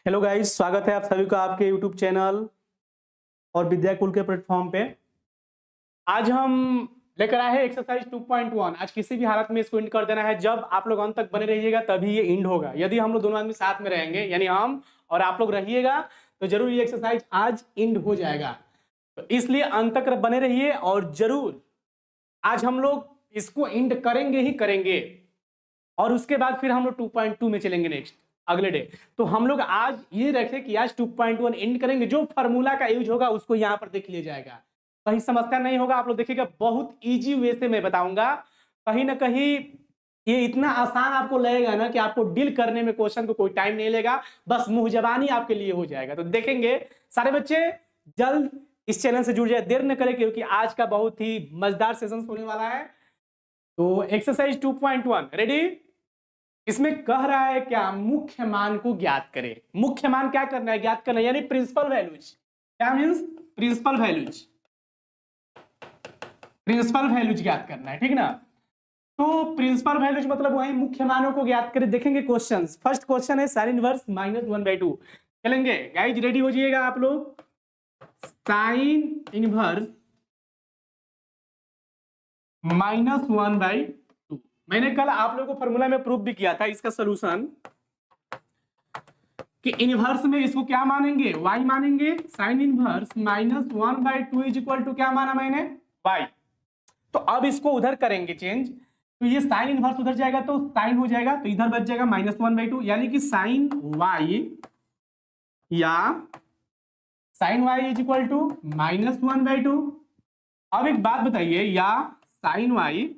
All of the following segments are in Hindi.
हेलो गाइस, स्वागत है आप सभी का आपके यूट्यूब चैनल और विद्याकुल के प्लेटफॉर्म पे। आज हम लेकर आए हैं एक्सरसाइज 2.1। आज किसी भी हालत में इसको इंड कर देना है। जब आप लोग अंत तक बने रहिएगा तभी ये इंड होगा। यदि हम लोग दोनों आदमी साथ में रहेंगे, यानी हम और आप लोग रहिएगा, तो जरूर ये एक्सरसाइज आज इंड हो जाएगा। तो इसलिए अंत तक बने रहिए और जरूर आज हम लोग इसको इंड करेंगे ही करेंगे। और उसके बाद फिर हम लोग 2.2 में चलेंगे नेक्स्ट अगले डे। तो हम लोग आज ये रखें कि आज 2.1 एंड करेंगे। जो फार्मूला का यूज होगा उसको यहाँ पर देख लिया जाएगा, कहीं समस्या नहीं होगा। आप लोग देखिएगा, बहुत इजी वे से मैं बताऊंगा। कहीं ना कहीं ये इतना आसान आपको लगेगा ना कि आपको डील करने में क्वेश्चन को कोई टाइम नहीं लेगा, बस मुंह जबानी आपके लिए हो जाएगा। तो देखेंगे सारे बच्चे जल्द इस चैनल से जुड़ जाए, देर न करें, क्योंकि आज का बहुत ही मजेदार सेशन होने वाला है। तो एक्सरसाइज 2.1 रेडी। इसमें कह रहा है क्या, मुख्य मान को ज्ञात करें। मुख्य मान क्या करना है, ज्ञात करना है, यानी प्रिंसिपल वैल्यूज। क्या means principal values, principal values ज्ञात करना है, ठीक ना। तो प्रिंसिपल वैल्यूज मतलब वही मुख्य मानों को ज्ञात करें। देखेंगे क्वेश्चंस। फर्स्ट क्वेश्चन है साइन इनवर्स -1/2। चलेंगे गाइज, रेडी हो जाइएगा आप लोग। Sign inverse -1/2। मैंने कल आप लोगों को फॉर्मूला में प्रूफ भी किया था इसका सोल्यूशन, कि इनवर्स में इसको क्या मानेंगे, y मानेंगे। Sine inverse -1/2 is equal to क्या माना मैंने, y। तो अब इसको उधर करेंगे चेंज, तो ये साइन इनवर्स उधर जाएगा तो साइन हो जाएगा, तो इधर बच जाएगा -1/2, यानी कि साइन y या sine y is equal to -1/2। अब एक बात बताइए, या साइन y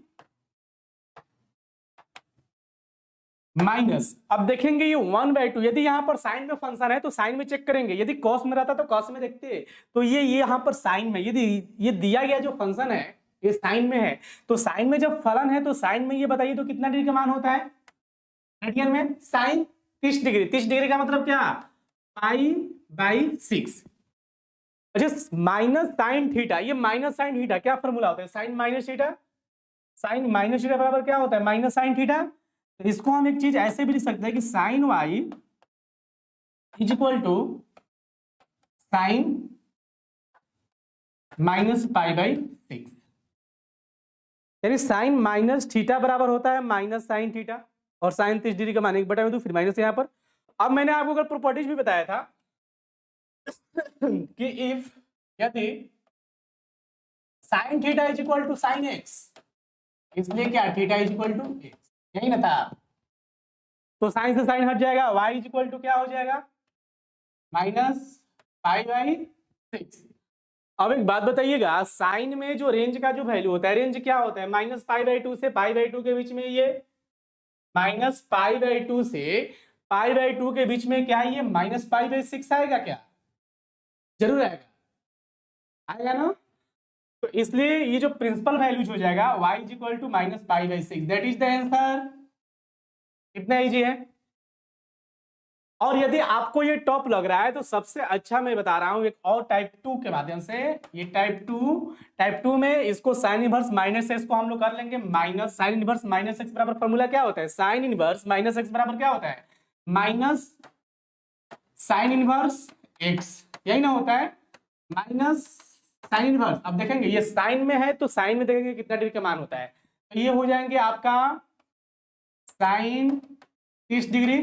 माइनस, अब देखेंगे ये 1/2। यदि यहाँ पर साइन में फंक्शन है तो साइन में चेक करेंगे, यदि कॉस में रहता तो कॉस में देखते। तो ये यहाँ पर साइन में, यदि ये दिया गया जो फंक्शन है ये साइन में है, तो साइन में जब फलन है तो साइन में ये बताइए तो कितना डिग्री का मान होता है रेडियन में, साइन 30 डिग्री। 30 डिग्री का मतलब क्या, π/6। अच्छा, माइनस साइन थीटा, ये माइनस साइन थीटा क्या फॉर्मूला होता है, sine minus theta. Sine minus theta बराबर क्या होता है, माइनस साइन थीटा। तो इसको हम एक चीज ऐसे भी लिख सकते हैं कि sine y is equal to sine -π/6, यानी साइन माइनस थीटा बराबर होता है माइनस साइन थीटा। और साइन 30 डिग्री का मान 1/2 फिर माइनस यहाँ पर। अब मैंने आपको अगर प्रॉपर्टीज भी बताया था कि इफ यदि sine theta is equal to sine x, इसलिए क्या theta is equal to x, यही ना था। तो साइन से साइन हट जाएगा, y इज इक्वल टू क्या हो जाएगा, -π/6। अब एक बात बताइएगा, साइन में जो रेंज का जो वैल्यू होता है, रेंज क्या होता है, -π/2 से π/2 के बीच में, ये -π/2 से π/2 के बीच में क्या ये -π/6 आएगा क्या, जरूर आएगा, आएगा ना। तो इसलिए ये जो प्रिंसिपल वैल्यूज हो जाएगा y is equal to -π/6, that is the answer. कितना इजी है। और यदि आपको ये टॉप लग रहा है तो सबसे अच्छा मैं बता रहा हूं एक और टाइप 2 के माध्यम से। ये टाइप 2 में इसको साइन इनवर्स -x को हम लोग कर लेंगे माइनस साइन इनवर्स -x बराबर, फॉर्मूला क्या होता है, साइन इनवर्स -x बराबर क्या होता है, माइनस साइन इनवर्स x, यही ना होता है, माइनस साइन इनवर्स। अब देखेंगे ये साइन में है तो साइन में देखेंगे कितना डिग्री का मान होता है, तो ये हो जाएंगे आपका साइन 30 डिग्री।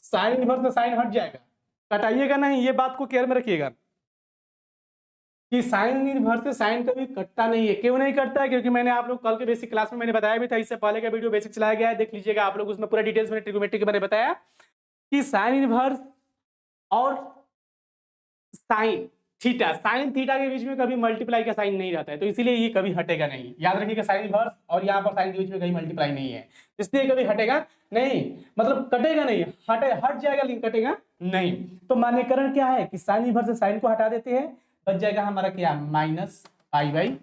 साइन इनवर्स में साइन हट जाएगा, कटाइएगा नहीं, ये बात को केयर में रखिएगा कि साइन इनवर्स से साइन कभी कटता नहीं है। क्यों नहीं कटता है, क्योंकि मैंने आप लोग कल के बेसिक क्लास में मैंने बताया भी था, इससे पहले का वीडियो बेसिक चलाया गया है, देख लीजिएगा आप लोग, उसमें पूरा डिटेल्स में ट्रिग्नोमेट्री के मैंने बताया कि साइन इनवर्स और साइन थीटा, साइन थीटा के बीच में कभी मल्टीप्लाई का साइन नहीं रहता है, तो इसीलिए ये कभी हटेगा नहीं। याद रखिएगा, साइन इनवर्स और यहाँ पर साइन के बीच में कहीं मल्टीप्लाई नहीं है, इसलिए कभी हटेगा नहीं, मतलब कटेगा नहीं, हट जाएगा लेकिन कटेगा नहीं। तो मान्यकरण क्या है कि साइन इनवर्स से साइन को हटा देते हैं, बच जाएगा हमारा क्या, -π/6।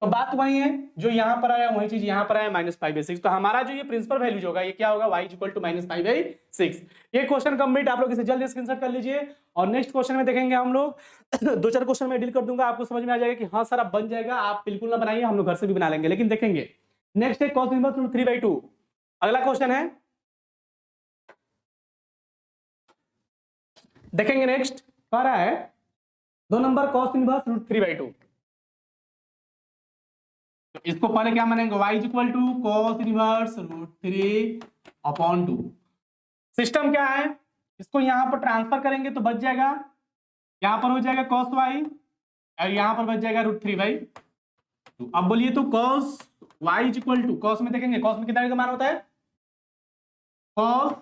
तो बात वही है, जो यहाँ पर आया वही चीज यहाँ पर आया, -π/6। तो हमारा जो ये प्रिंसिपल वैल्यूज होगा ये क्या होगा, y इक्वल टू -π/6। ये क्वेश्चन कंप्लीट, आप लोग इसे जल्दी स्क्रीनशॉट कर लीजिए। और नेक्स्ट क्वेश्चन में देखेंगे हम लोग 2-4 क्वेश्चन में डील कर दूंगा, आपको समझ में आ जाएगा कि हाँ सर अब बन जाएगा, आप बिल्कुल ना बनाइए, हम लोग घर से भी बना लेंगे। लेकिन देखेंगे नेक्स्ट है cos इनवर्स 3/2। अगला क्वेश्चन है देखेंगे नेक्स्ट कह रहा है 2 नंबर cos इनवर्स √3/2। तो इसको पहले क्या मानेंगे, y is equal to cos inverse √3/2। System क्या है, इसको यहां पर ट्रांसफर करेंगे तो बच जाएगा, यहां पर हो जाएगा cos y और यहां पर बच जाएगा √3/2। अब बोलिए तो cos y is equal to, cos में देखेंगे cos में कितना का मान होता है, cos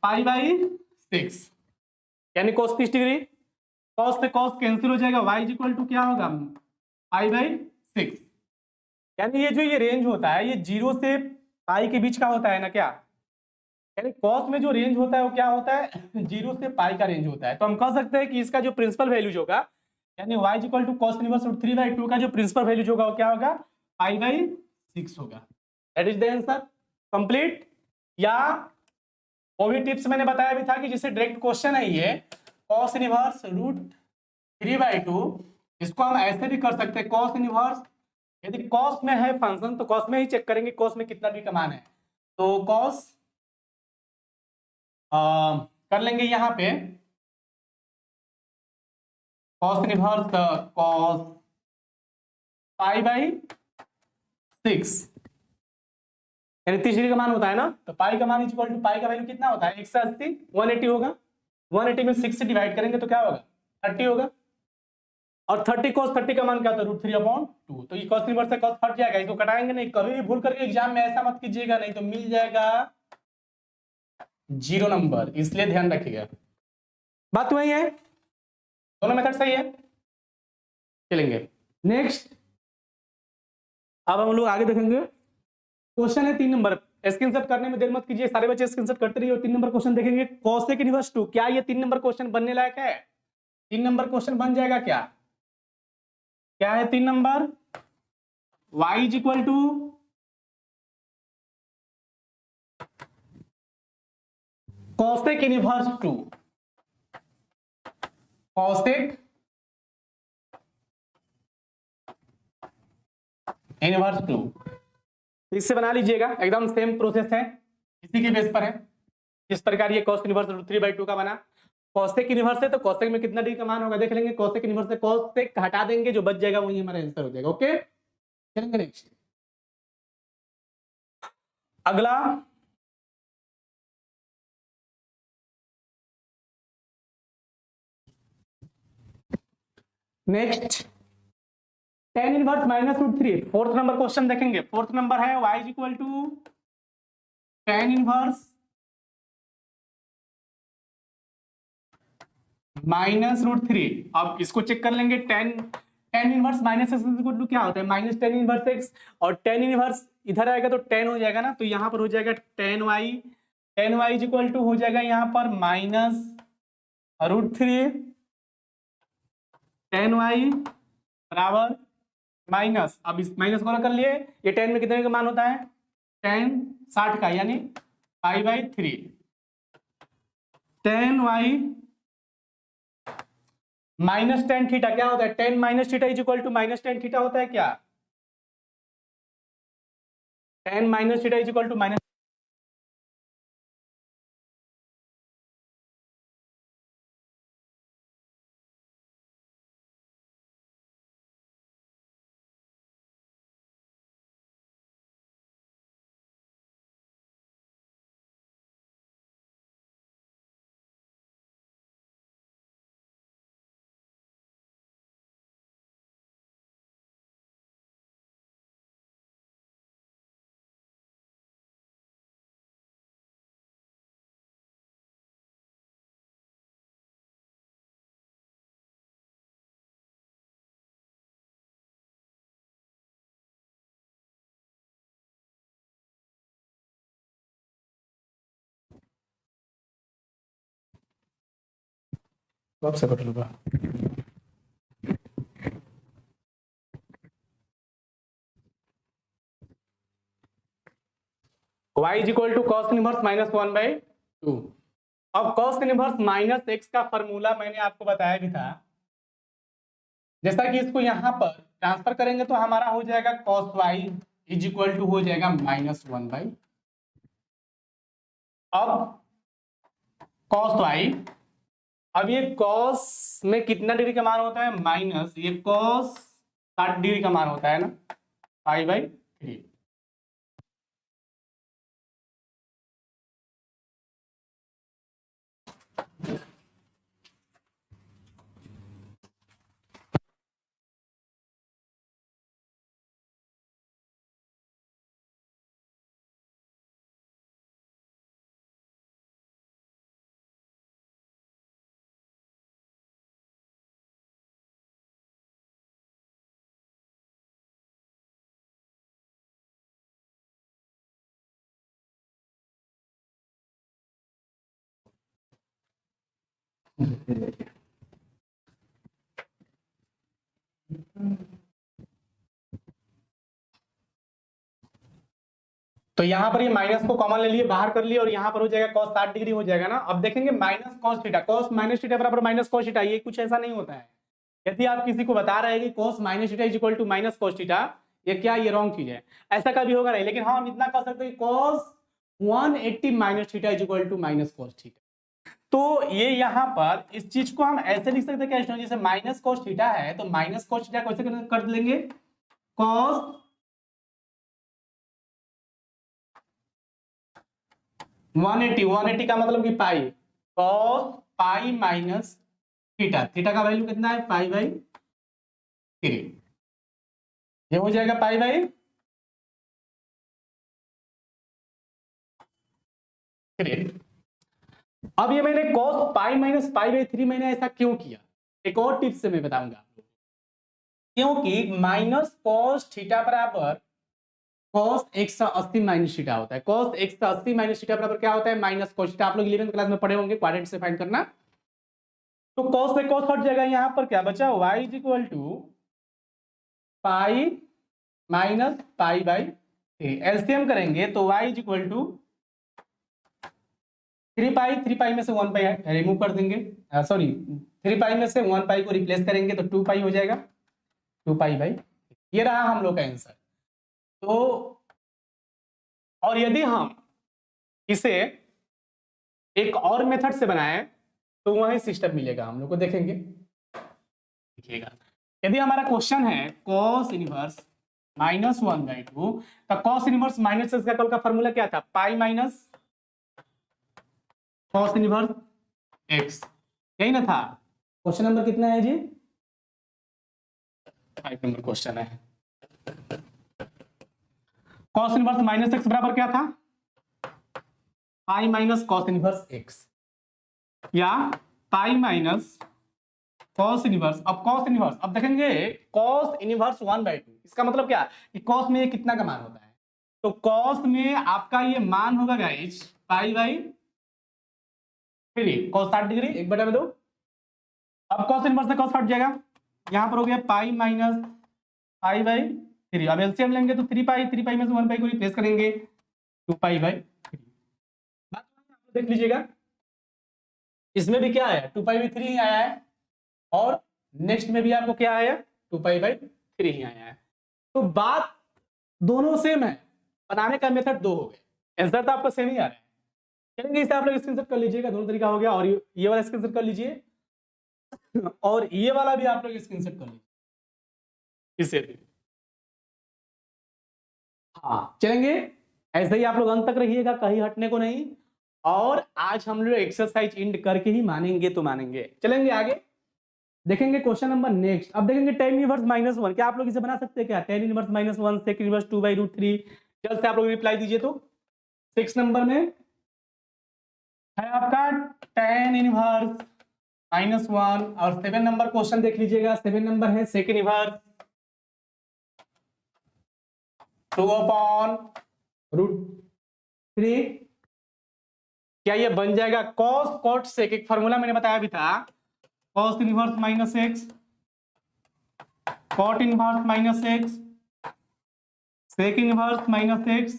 π/6 यानी cos 30 डिग्री, cos से cos कैंसिल हो जाएगा, y इज इक्वल टू क्या होगा π/6। यानी ये जो ये रेंज होता है ये 0 से पाई के बीच का होता है ना क्या, यानी cos में जो रेंज होता है वो क्या होता है 0 से पाई का रेंज होता है। तो हम कह सकते हैं कि इसका जो प्रिंसिपल वैल्यूज होगा यानी y is equal to cos inverse √3/2 का जो प्रिंसिपल वैल्यूज होगा वो क्या होगा π/6 होगा। That is the answer complete. या वो भी टिप्स मैंने बताया भी था कि जिससे डायरेक्ट क्वेश्चन है ये cos इनवर्स √3/2, इसको हम ऐसे भी कर सकते हैं cos इनवर्स, यदि cos में है फंक्शन तो cos में ही चेक करेंगे cos में कितना भी का मान है, तो cos कर लेंगे यहाँ पे cos इनवर्स cos π/6 यानी 30 डिग्री का मान होता है ना, तो पाई का मान इक्वल टू पाई का वैल्यू कितना होता है 180, 180 होगा, 180 में 6 से डिवाइड करेंगे तो क्या होगा 30 होगा, और 30 cos 30 का मान क्या होता है √3/2। तो ये cos इनवर्स से cos हट जाएगा, इसको कटाएंगे नहीं, कभी भी भूल करके एग्जाम में ऐसा मत कीजिएगा नहीं तो मिल जाएगा 0 नंबर, इसलिए ध्यान रखिएगा। बात वही है, दोनों मेथड सही है। चलेंगे नेक्स्ट, अब हम लोग आगे देखेंगे क्वेश्चन है 3 नंबर, स्क्रीनशॉट करने में देर मत कीजिए, सारे बच्चे स्क्रीनशॉट करते रहिए। 3 नंबर क्वेश्चन देखेंगे cosec इनवर्स 2। क्या ये 3 नंबर क्वेश्चन बनने लायक है, 3 नंबर क्वेश्चन बन जाएगा क्या, क्या है 3 number, y is equal to cosec inverse 2, cosec inverse 2, इससे बना लीजिएगा, एकदम सेम प्रोसेस है, इसी के बेस पर है। इस प्रकार ये cos इनवर्स √3/2 का बना, cosec इनवर्स है तो cosec में कितना डिग्री का मान होगा देख लेंगे, cosec इनवर्स से cosec हटा देंगे, जो बच जाएगा वही हमारा आंसर हो जाएगा। ओके चलेंगे नेक्स्ट, अगला next tan inverse -√3, 4th number question देखेंगे। 4th नंबर है y is equal to tan inverse -√3। अब इसको चेक कर लेंगे, tan inverse minus x equal to क्या होता है -tan इनवर्स x, और tan इनवर्स इधर आएगा तो tan हो जाएगा ना, तो यहाँ पर हो जाएगा tan y is equal to हो जाएगा यहाँ पर -√3 tan y बराबर माइनस, अब इस माइनस को कर लिए, ये tan में कितने का मान होता है tan 60 का यानी π/3 tan y minus tan theta क्या होता है, tan minus theta is equal to minus tan theta होता है क्या, tan minus theta is equal to minus, से कट लूंगा। y is equal to cos inverse -1/2। अब cos इनवर्स माइनस एक्स का फॉर्मूला मैंने आपको बताया भी था, जैसा कि इसको यहां पर ट्रांसफर करेंगे तो हमारा हो जाएगा cos y is equal to हो जाएगा -1/, अब cos y अब ये कॉस में कितना डिग्री का मान होता है, माइनस ये कॉस 60 डिग्री का मान होता है ना, पाई/3। तो यहाँ पर ये माइनस को कॉमन ले लिए, बाहर कर लिए, और यहाँ पर हो जाएगा cos 60 डिग्री हो जाएगा ना। अब देखेंगे minus cos theta, cos minus theta बराबर माइनस cos थीटा, ये कुछ ऐसा नहीं होता है। यदि आप किसी को बता रहे हैं कि cos minus theta is equal to minus cos theta, ये क्या, ये रॉन्ग चीज है, ऐसा कभी होगा नहीं। लेकिन हाँ, हम इतना कह सकते हैं cos 180 minus theta is equal to minus cos theta. तो ये यहाँ पर इस चीज को हम ऐसे लिख सकते हैं क्या, जैसे माइनस cos थीटा है तो माइनस cos थीटा कैसे कर लेंगे, cos 180 का मतलब कि पाई, cos pi minus theta, theta का वैल्यू कितना है, पाई/3, ये हो जाएगा पाई/3। अब ये मैंने cos पाई माइनस पाई/3 मैंने ऐसा क्यों किया, एक और टिप्स से मैं बताऊंगा आपको। क्योंकि माइनस cos थीटा बराबर cos 180 माइनस थीटा होता है। cos 180 माइनस थीटा बराबर क्या होता है, माइनस cos थीटा। आप लोग 11th क्लास में पढ़े होंगे, क्वाड्रेंट से फाइंड करना। तो cos से cos हट जाएगा, यहाँ पर क्या बचा, y is equal to pi minus पाई/3। एलसीएम करेंगे तो y is equal to 3 pi, 3 pi में से 1 पाई रिमूव कर देंगे, सॉरी 3 पाई में से 1 पाई को रिप्लेस करेंगे तो 2 पाई हो जाएगा, 2 पाई/, ये रहा हम लोग का आंसर। तो और यदि हम इसे एक और मेथड से बनाएं तो वही सिस्टम मिलेगा हम लोग को, देखेंगे देखिएगा। यदि हमारा क्वेश्चन है cos इनवर्स -1/2, तो cos इनवर्स माइनस का कल का फॉर्मूला क्या था, पाई माइनस cos इनवर्स x, यही ना था। क्वेश्चन नंबर कितना है जी, 5 नंबर क्वेश्चन है। cos इनवर्स -x बराबर क्या था, पाई माइनस cos इनवर्स x, या पाई माइनस cos इनवर्स। अब cos इनवर्स, अब देखेंगे cos इनवर्स 1/2, इसका मतलब क्या कि cos में कितना का मान होता है, तो cos में आपका ये मान होगा गाइस पाई/3, cos 60 डिग्री 1/2। अब cos इनवर्स से cos हट जाएगा, यहां पर हो गया पाई माइनस पाई/3। अब एलसीएम लेंगे तो 3 पाई में से 1 पाई को रिप्लेस करेंगे, 2 पाई/3। बात देख लीजिएगा, इसमें भी क्या है, 2 पाई/3 ही आया है, और नेक्स्ट में भी आपको क्या आया, 2 पाई/3 ही आया है। तो बात दोनों सेम है, बनाने का मेथड दो हो गए, आंसर तो आपका सेम ही आ रहा है। चलेंगे, इसे आप लोग स्क्रीनशॉट कर लीजिएगा, दोनों तरीका हो गया। और ये वाला स्क्रीनशॉट कर लीजिए, और ये वाला भी आप लोग स्क्रीनशॉट कर लीजिए, इसे भी। हाँ चलेंगे, ऐसे ही आप लोग अंत तक रहिएगा, कहीं हटने को नहीं। और आज हम लोग एक्सरसाइज इंड करके ही मानेंगे तो मानेंगे। चलेंगे आगे, देखेंगे क्वेश्चन नंबर नेक्स्ट। अब देखेंगे tan इनवर्स -1, क्या आप लोग इसे बना सकते हैं क्या, tan इनवर्स -1 sec इनवर्स 2/√3। जल्द से आप लोग रिप्लाई दीजिए। तो 6 नंबर में है आपका tan इनवर्स -1, और 7 नंबर क्वेश्चन देख लीजिएगा, 7 नंबर है sec इनवर्स 2/√3। क्या ये बन जाएगा cos cot sec, एक फॉर्मूला मैंने बताया भी था, cos inverse -x, cot inverse -x, sec inverse -x।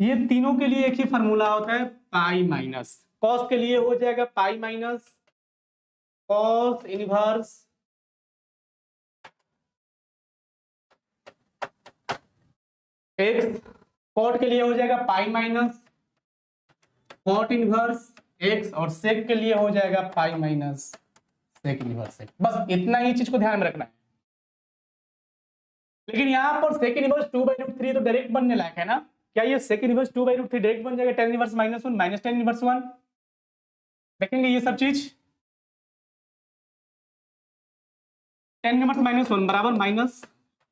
ये तीनों के लिए एक ही फॉर्मूला होता है, पाई माइनस। cos के लिए हो जाएगा pi minus cos inverse x, cot के लिए हो जाएगा pi minus cot inverse x और सेक के लिए हो जाएगा pi minus sec inverse x. बस इतना ही चीज को ध्यान में रखना है। लेकिन यहाँ पर सेक इनवर्स 2/√3 तो डायरेक्ट बनने लायक है ना? क्या ये सेक इनवर्स 2/√3 डायरेक्ट बन जाएगा tan inverse -1 minus tan inverse 1? देखेंगे ये सब चीज। tan इनवर्स -1 बराबर माइनस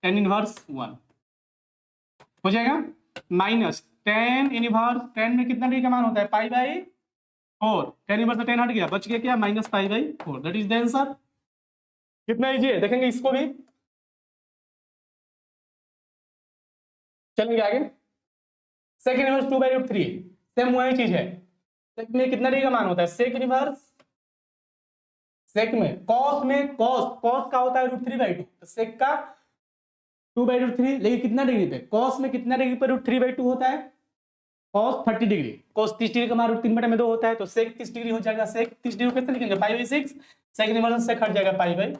tan इनवर्स 1 हो जाएगा, माइनस tan इनवर्स, tan में कितना डिग्री का मान होता है π/4, tan इनवर्स tan हट गया, बच गया क्या minus π/4। That is the answer. कितना इजी है, देखेंगे इसको भी। चलेंगे आगे। सेक इनवर्स 2/√3 सेम वही चीज है। सेक में कितना डिग्री का मान होता है, सेक इनवर्स, सेक में कॉस का होता है √3/2, तो सेक का 2/√3, लेकिन कितना डिग्री पे, कॉस में कितना डिग्री पर √3/2 होता है, कॉस 30 डिग्री, कॉस 30 डिग्री का मान √3/2 होता है, तो सेक 30 डिग्री हो जाएगा। सेक 30 डिग्री कैसे लिखेंगे, π/6, सेक इनवर्स से हट जाएगा π/6।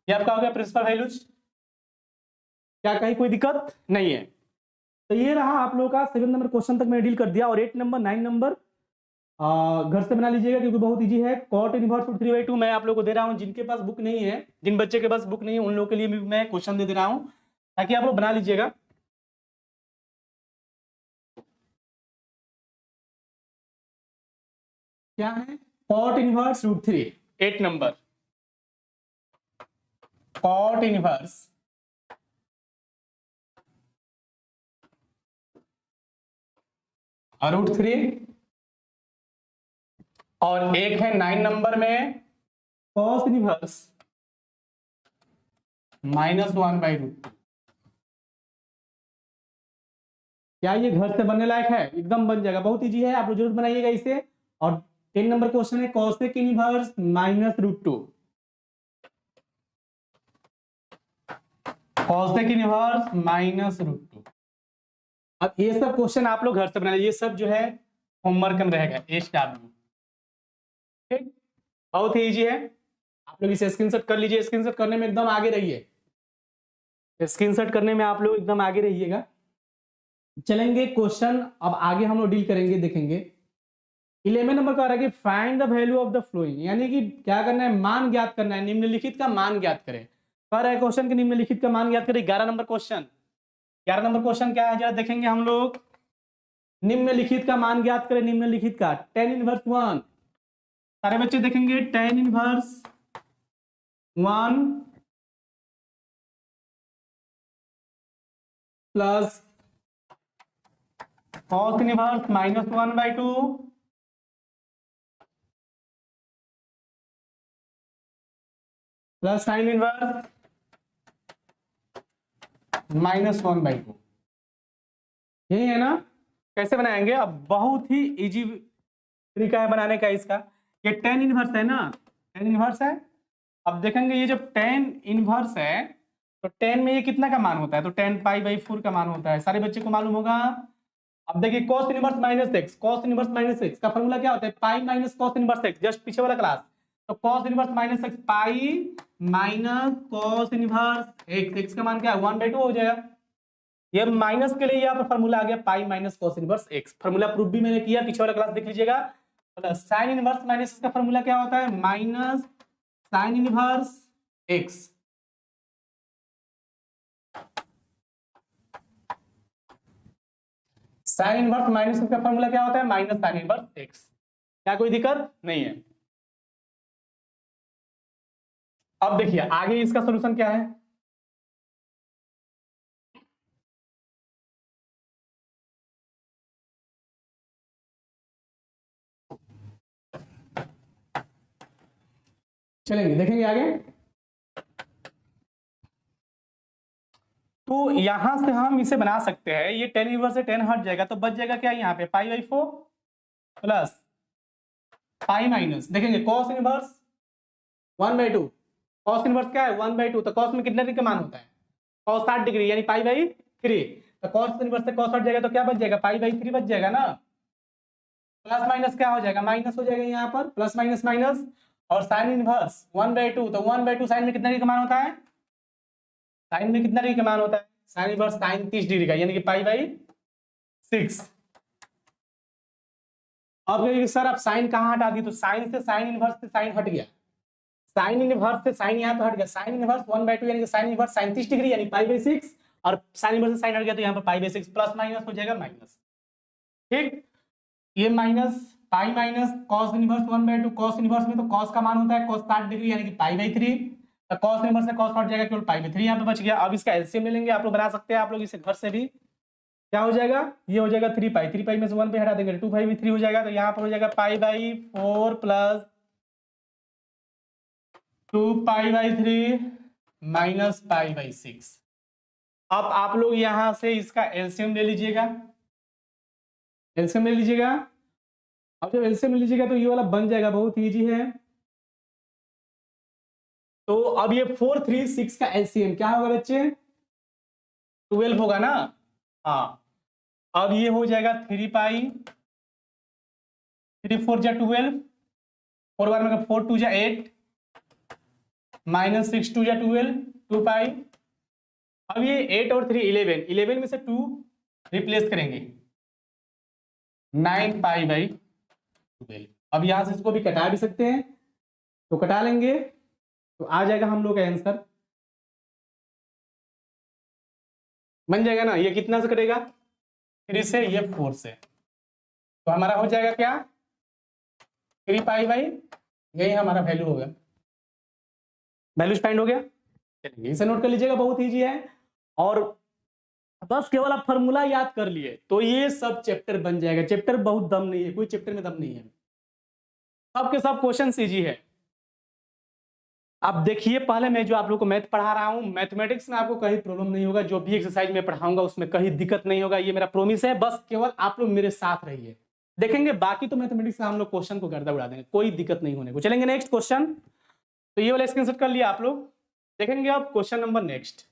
ये आपका हो गया प्रिंसिपल वैल्यूज। क्या कहीं कोई दिक्कत नहीं है? तो ये रहा आप लोगों का 7 नंबर क्वेश्चन तक मैंने डील कर दिया, और 8 नंबर 9 नंबर घर से बना लीजिएगा क्योंकि बहुत इजी है। कॉट इनवर्स √3/2 मैं आप लोगों को दे रहा हूँ, जिनके पास बुक नहीं है, जिन बच्चे के पास बुक नहीं है उन लोगों के लिए भी मैं क्वेश्चन दे रहा हूँ ताकि आप लोग बना लीजिएगा। क्या है cot inverse √3, 8 number, cot inverse √3, और एक है 9 नंबर में कॉस इनवर्स -1/√2। क्या ये घर से बनने लायक है? एकदम बन जाएगा, बहुत इजी है, आप लोग जरूर बनाइएगा इसे। और 10 नंबर क्वेश्चन है कॉसेक इनवर्स -√2, कॉसेक इनवर्स -√2। अब ये सब क्वेश्चन आप लोग घर से बना लीजिए, ये सब जो है होमवर्क में रहेगा HW। ठीक, बहुत ही इजी है, आप लोग इसे स्क्रीनशॉट कर लीजिए। स्क्रीनशॉट करने में एकदम आगे रहिए, स्क्रीनशॉट करने में आप लोग एकदम आगे रहिएगा। चलेंगे क्वेश्चन अब आगे हम लोग डील करेंगे, देखेंगे 11 नंबर का रहा है कि find the value of the flowing, यानी कि क्या करना है, मान ज्ञात करना है, निम्नलिखित का मान ज्ञात करें। कह रहा है क्वेश्चन के निम्नलिखित का मान ज्ञात करें। 11 नंबर क्वेश्चन, 11 नंबर क्वेश्चन क्या है जरा देखेंगे हम लोग। निम्नलिखित का मान ज्ञात करें, निम्नलिखित का tan इनवर्स 1, सारे बच्चे देखेंगे tan inverse 1 plus cos inverse -1/2 plus sin inverse -1/2। यही है ना? कैसे बनाएंगे? अब बहुत ही इजी तरीका है बनाने का इसका। ये tan इनवर्स है ना, tan इनवर्स है। अब देखेंगे ये जब tan इनवर्स है तो tan में ये कितना का मान होता है, तो tan π/4 का मान होता है, सारे बच्चे को मालूम होगा। अब देखिए cos inverse -x, cos inverse -x का फॉर्मूला क्या होता है, पाई minus cos inverse x, just पीछे वाला क्लास। तो cos इनवर्स -x पाई माइनस cos इनवर्स x का मान क्या है 1/2 हो जाएगा। ये माइनस के लिए यहाँ पर फॉर्मूला आ गया पाई minus cos inverse x। Formula proof भी मैंने किया, पीछे वाला क्लास देख लीजिएगा। साइन इनवर्स माइनस का फॉर्मूला क्या होता है, minus sign inverse x। Sine inverse minus का फॉर्मूला क्या होता है, माइनस साइन इनवर्स x। क्या कोई दिक्कत नहीं है? अब देखिए आगे इसका सॉल्यूशन क्या है। चलेंगे देखेंगे आगे। तो यहां से हम इसे बना सकते हैं, ये tan इनवर्स से tan हट जाएगा तो बच जाएगा क्या यहाँ पे π/4 प्लस पाई माइनस, देखेंगे cos इनवर्स 1/2, cos इनवर्स क्या है 1/2, तो cos में कितने डिग्री का मान होता है, cos 60 डिग्री यानी π/3, तो cos इनवर्स से cos हट जाएगा तो क्या बच जाएगा π/3 बच जाएगा ना। प्लस माइनस क्या हो जाएगा, माइनस हो जाएगा यहाँ पर, प्लस माइनस माइनस। और साइन इनवर्स 1/2, तो 1/2 साइन में कितना डिग्री का मान होता है, साइन में कितना डिग्री का मान होता है, साइन इनवर्स साइन 30 डिग्री का यानी कि π/6। अब कहिए सर आप साइन कहाँ हटा दिए, तो साइन से साइन इनवर्स से साइन हट गया, साइन इनवर्स से साइन यहाँ पे हट गया, साइन इनवर्स 1/2 यानी कि साइन इनवर्स sin 30 डिग्री यानी π/6, और साइन इनवर्स से साइन हट गया तो यहाँ पर π/6 प्लस माइनस हो जाएगा माइनस। ठीक, ये minus pi minus cos inverse 1/2, cos inverse में तो कॉस का मान होता है cos 60 डिग्री यानी कि π/3, तो कॉस इनवर्स से कॉस हट जाएगा, केवल π/3 यहाँ पे बच गया। अब इसका एलसीएम ले लेंगे, आप लोग बना सकते हैं, आप लोग इसे घर से भी, क्या हो जाएगा, ये हो जाएगा 3 पाई, 3 पाई में से 1 पे हटा देंगे 2 पाई/3 हो जाएगा, तो यहाँ पर हो जाएगा π/4 प्लस 2 पाई/3 माइनस π/6। अब आप लोग यहां से इसका एलसीएम ले लीजिएगा, एलसीएम ले लीजिएगा। अब जब एलसीएम ले लीजिएगा तो ये वाला बन जाएगा, बहुत इजी है। तो अब ये 4, 3, 6 का एलसीएम क्या होगा बच्चे, 12 होगा ना। हाँ, अब ये हो जाएगा 3 पाई, 3 4 जा 12, 4 बार में 4 2 जा 8 माइनस 6 2 जा 12, 2 पाई। अब ये 8 और 3 11, 11 में से 2 रिप्लेस करेंगे, 9 π/12। अब यहां से इसको भी कटा भी सकते हैं, तो कटा लेंगे तो आ जाएगा हम लोग का आंसर, बन जाएगा ना। ये कितना से कटेगा, 3 से, ये 4 से, तो हमारा हो जाएगा क्या 3 पाई, यही हमारा वैल्यू होगा, वैल्यू फाइंड हो गया। चलिए इसे नोट कर लीजिएगा, बहुत इजी है, और बस केवल आप फॉर्मूला याद कर लिए तो ये सब चैप्टर बन जाएगा। चैप्टर बहुत दम नहीं है, कोई चैप्टर में दम नहीं है, सबके सब क्वेश्चन इजी है। अब देखिए, पहले मैं जो आप लोग को मैथ पढ़ा रहा हूं, मैथमेटिक्स में आपको कहीं प्रॉब्लम नहीं होगा, जो भी एक्सरसाइज में पढ़ाऊंगा उसमें कहीं दिक्कत नहीं होगा, ये मेरा प्रॉमिस है। बस केवल आप लोग मेरे साथ रहिए, देखेंगे बाकी तो मैथमेटिक्स में हम लोग क्वेश्चन को गर्दा उड़ा देंगे, कोई दिक्कत नहीं होने को। चलेंगे नेक्स्ट क्वेश्चन, तो ये वाला स्क्रीनशॉट कर लिया आप लोग, देखेंगे अब क्वेश्चन नंबर नेक्स्ट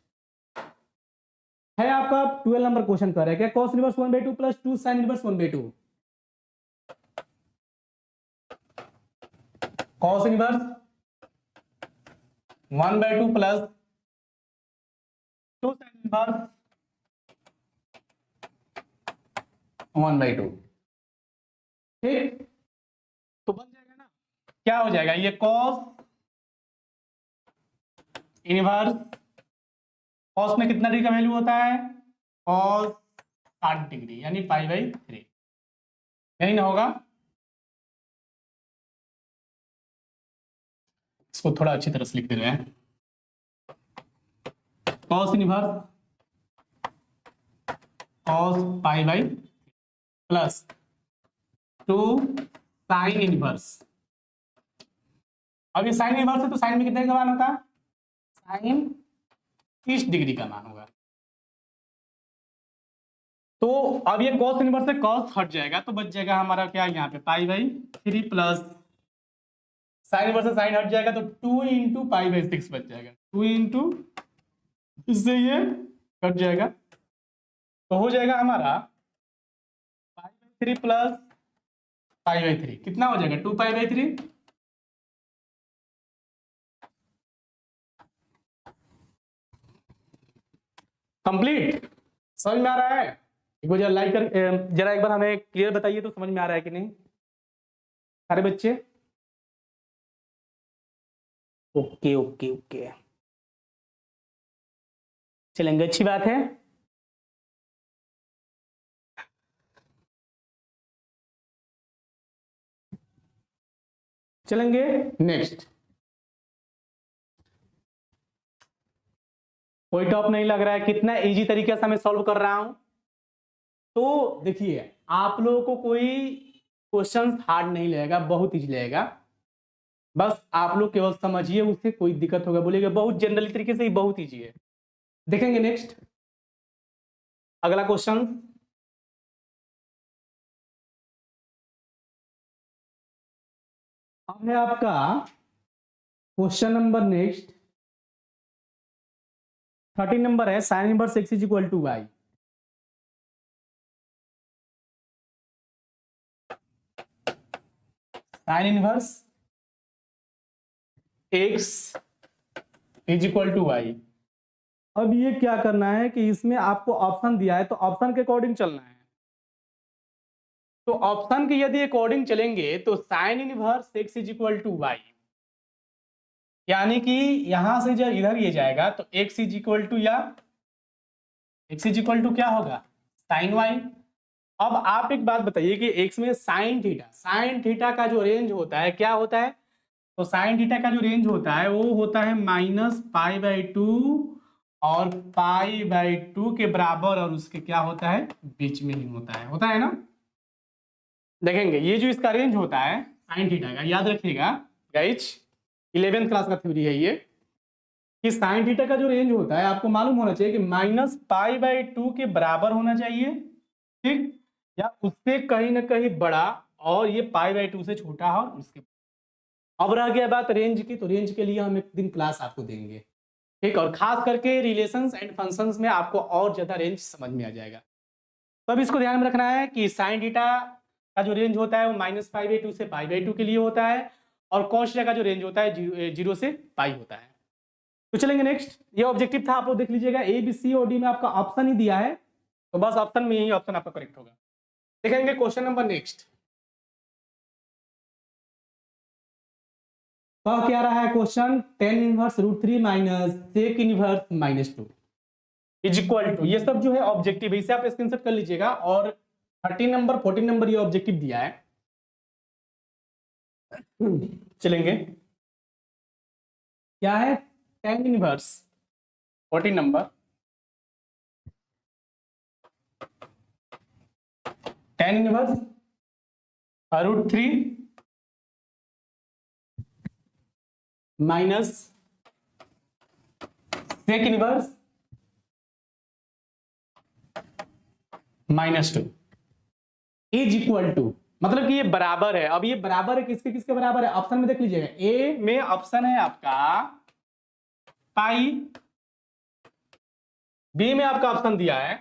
है आपका 12 नंबर क्वेश्चन कर रहा है क्या, cos inverse 1/2 plus 2 sin inverse 1/2, cos inverse 1/2 plus 2 sin inverse 1/2। ठीक, तो बन जाएगा ना, क्या हो जाएगा, ये cos इनवर्स, cos में कितना डिग्री का वैल्यू होता है, cos 60 डिग्री यानी π/3, यही ना होगा। इसको थोड़ा अच्छी तरह से लिख दे रहे हैं, cos inverse cos π/3 plus 2 sin inverse. अब ये साइन इनवर्स है तो साइन में कितने का मान होता है, साइन 30 डिग्री का मान होगा। तो अब ये cos इनवर्स से cos हट जाएगा, तो बच जाएगा हमारा क्या, यहाँ पे π/3 प्लस साइन इनवर्स से साइन हट जाएगा तो 2 × π/6 बच जाएगा, 2 × इससे ये कट जाएगा, तो हो जाएगा हमारा π/3 प्लस π/3 कितना हो जाएगा, 2 π/3। कंप्लीट, समझ में आ रहा है, एक बार लाइक कर, जरा एक बार हमें क्लियर बताइए तो समझ में आ रहा है कि नहीं सारे बच्चे। ओके ओके ओके, चलेंगे, अच्छी बात है। चलेंगे नेक्स्ट, कोई टॉप नहीं लग रहा है, कितना इजी तरीके से मैं सॉल्व कर रहा हूं। तो देखिए, आप लोगों को कोई क्वेश्चन हार्ड नहीं लगेगा, बहुत इजी लगेगा, बस आप लोग केवल समझिए, उससे कोई दिक्कत होगा बोलिएगा बहुत जनरली तरीके से ही बहुत इजी है। देखेंगे नेक्स्ट अगला क्वेश्चन, अब है आपका क्वेश्चन नंबर नेक्स्ट 13 नंबर है, sine inverse x is equal to y। Sine inverse x is equal to y। अब ये क्या करना है कि इसमें आपको ऑप्शन दिया है तो ऑप्शन के अकॉर्डिंग चलना है। तो ऑप्शन के यदि अकॉर्डिंग चलेंगे तो sine inverse x is equal to y, यानी कि यहां से जब इधर ये जाएगा तो x इज इक्वल टू या x इज इक्वल टू क्या होगा साइन वाई। अब आप एक बात बताइए कि x में साइन थीटा का जो रेंज होता है क्या होता है, तो साइन थीटा का जो रेंज होता है वो होता है -π/2 और π/2 के बराबर, और उसके क्या होता है बीच में ही होता है ना। देखेंगे ये जो इसका रेंज होता है साइन थीटा का, याद रखिएगा गाइज 11th क्लास का थ्योरी है ये, कि साइन थीटा का जो रेंज होता है आपको मालूम होना चाहिए कि -π/2 के बराबर होना चाहिए, ठीक, या उससे कहीं ना कहीं बड़ा, और ये π/2 से छोटा हो उसके। अब रह गया बात रेंज की, तो रेंज के लिए हम एक दिन क्लास आपको देंगे, ठीक, और खास करके रिलेशंस एंड फंक्शंस में आपको और ज्यादा रेंज समझ में आ जाएगा। तो अब इसको ध्यान में रखना है कि साइन थीटा का जो रेंज होता है वो -π/2 से π/2 के लिए होता है, और कॉस थीटा का जो रेंज होता है 0 से पाई होता है। तो चलेंगे नेक्स्ट, ये ऑब्जेक्टिव था, आप लोग देख लीजिएगा ए बी सी और डी में आपका ऑप्शन ही दिया है, तो बस ऑप्शन में यही ऑप्शन आपका करेक्ट होगा। देखेंगे क्वेश्चन नंबर नेक्स्ट, तो क्या रहा है question, tan inverse √3 sec inverse -2 is equal to, ये सब जो है ऑब्जेक्टिव है, इसे आप स्क्रीनशॉट कर लीजिएगा, और 13 नंबर 14 नंबर ये ऑब्जेक्टिव दिया है। चलेंगे क्या है tan inverse 14 number, tan inverse √3 sec inverse -2 is equal to, मतलब कि ये बराबर है। अब ये बराबर है किसके किसके बराबर है, ऑप्शन में देख लीजिएगा, ए में ऑप्शन है आपका पाई, बी में आपका ऑप्शन दिया है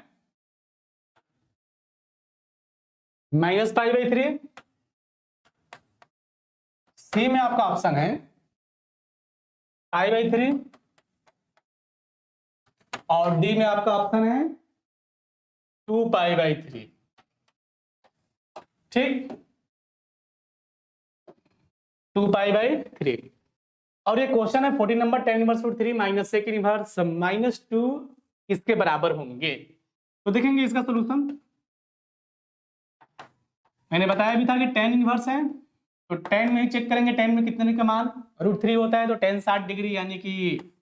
-π/3, सी में आपका ऑप्शन है π/3, और डी में आपका ऑप्शन है 2π/3, ठीक, 2π/3। और ये क्वेश्चन है 14 number, tan inverse √3 sec inverse -2 इसके बराबर होंगे। तो देखेंगे इसका सॉल्यूशन, मैंने बताया भी था कि tan इनवर्स है, तो tan में ही चेक करेंगे, tan में कितने का मान √3 होता है, तो tan 60 डिग्री, यानी कि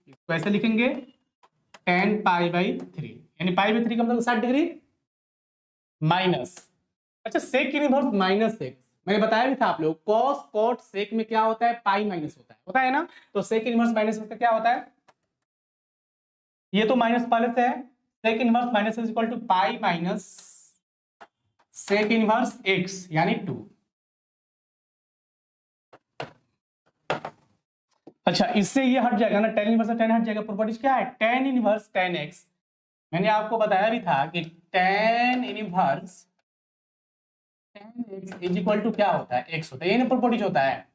इसको ऐसे लिखेंगे tan π/3, यानी π/3 का मतलब 60 डिग्री माइनस, अच्छा sec इनवर्स -x, मैंने बताया भी था आप लोग cos cot sec में क्या होता है पाई माइनस होता है ना, तो sec इनवर्स -x का क्या होता है, ये तो माइनस पहले से है, sec inverse -x is equal to pi minus sec inverse x यानी 2। अच्छा इससे ये हट जाएगा ना, tan इनवर्स tan हट जाएगा, प्रॉपर्टीज क्या है tan इनवर्स tan x, मैंने आपको बताया भी था कि tan inverse tan x is equal to क्या होता है x होता है, ये ना प्रॉपर्टीज होता है,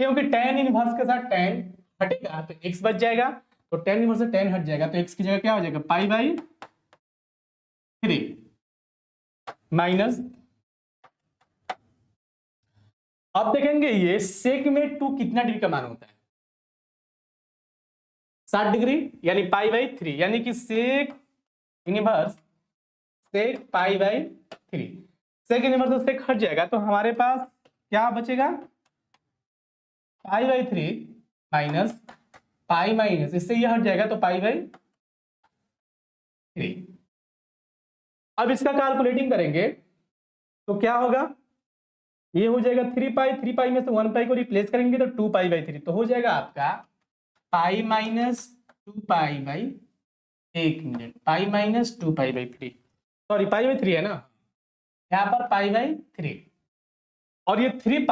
क्योंकि tan इनवर्स के साथ tan हटेगा तो x बच जाएगा, तो tan इनवर्स से tan हट जाएगा, तो x की जगह क्या हो जाएगा π/3 माइनस। अब देखेंगे ये sec में 2 कितना डिग्री का मान होता है 60 डिग्री, यानी π/3, यानी कि sec inverse sec π/3, sec inverse से sec हट जाएगा, तो हमारे पास क्या बचेगा π/3 माइनस पाई माइनस, इससे ये हट जाएगा तो π/3। अब इसका कैलकुलेटिंग करेंगे तो क्या होगा, ये हो जाएगा 3π में से 1π को रिप्लेस करेंगे तो 2π/3, तो हो जाएगा आपका पाई माइनस 2π/, एक मिनट, पाई माइनस 2π/3, सॉरी π/3 है ना, यहाँ पर π/3, और ये 3π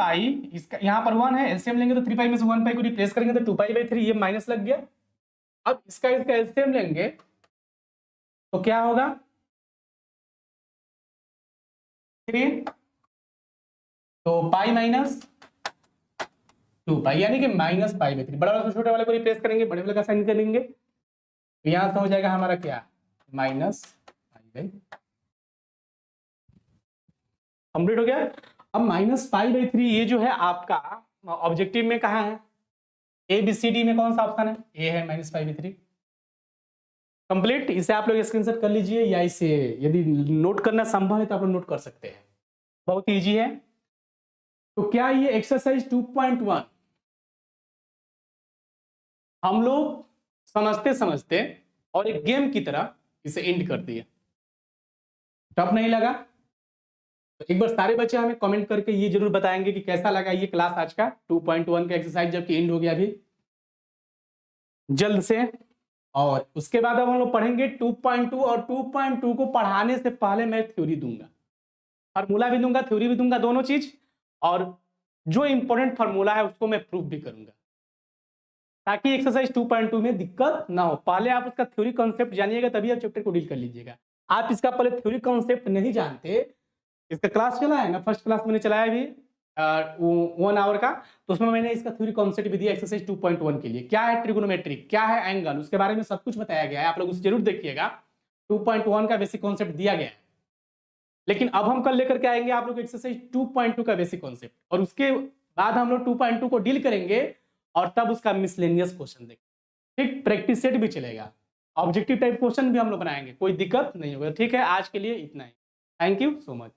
इसका यहाँ पर 1 है, एलसीएम लेंगे तो 3π में से 1π को रिप्लेस करेंगे तो 2π/3, ये माइनस लग गया। अब इसका एलसीएम लेंगे तो क्या होगा 3, तो पाई माइनस 2π, यानी कि -π/3, बड़ा वाला तो छोटे वाले को रिप्लेस करेंगे, बड़े वाले का साइन करेंगे, तो यहां से हो जाएगा हमारा क्या -π/, कंप्लीट हो गया। अब -π/3 ये जो है आपका ऑब्जेक्टिव में कहाँ है, ABCD में कौन सा ऑप्शन है, ए है -π/3। कंप्लीट। इसे आप लोग स्क्रीनशॉट कर लीजिए, या इसे यदि नोट करना संभव है तो आप लोग नोट कर सकते हैं, बहुत इजी है। तो क्या ये एक्सरसाइज 2.1 हम लोग समझते समझते और एक गेम की तरह इसे एंड कर दिए, टफ नहीं लगा? तो एक बार सारे बच्चे हमें कमेंट करके ये जरूर बताएंगे कि कैसा लगा ये क्लास आज का 2.1 का एक्सरसाइज, जबकि एंड हो गया अभी जल्द से। और उसके बाद अब हम लोग पढ़ेंगे 2.2, और 2.2 को पढ़ाने से पहले मैं थ्योरी दूंगा, फार्मूला भी दूंगा, थ्योरी भी दूंगा, दोनों चीज। और जो इंपॉर्टेंट फार्मूला है उसको मैं प्रूफ भी करूंगा, ताकि एक्सरसाइज 2.2 में दिक्कत ना हो। पहले आप उसका थ्योरी कॉन्सेप्ट जानिएगा, तभी आप चैप्टर को डील कर लीजिएगा। आप इसका पहले थ्योरी कॉन्सेप्ट नहीं जानते, इसका क्लास चला है ना, फर्स्ट क्लास मैंने चलाया अभी 1 आवर का, तो उसमें मैंने इसका थ्योरी कॉन्सेप्ट भी दिया एक्सरसाइज 2.1 के लिए। क्या है ट्रिगोनोमेट्री, क्या है एंगल, उसके बारे में सब कुछ बताया गया है, आप लोग उसे जरूर देखिएगा। 2.1 का बेसिक कॉन्सेप्ट दिया गया है। लेकिन अब हम कल लेकर के आएंगे आप लोग एक्सरसाइज 2.2 का बेसिक कॉन्सेप्ट, और उसके बाद हम लोग 2.2 को डील करेंगे, और तब उसका मिसलेनियस क्वेश्चन देखेंगे। ठीक, प्रैक्टिस सेट भी चलेगा, ऑब्जेक्टिव टाइप क्वेश्चन भी हम लोग बनाएंगे, कोई दिक्कत नहीं होगा। ठीक है, आज के लिए इतना ही। Thank you so much.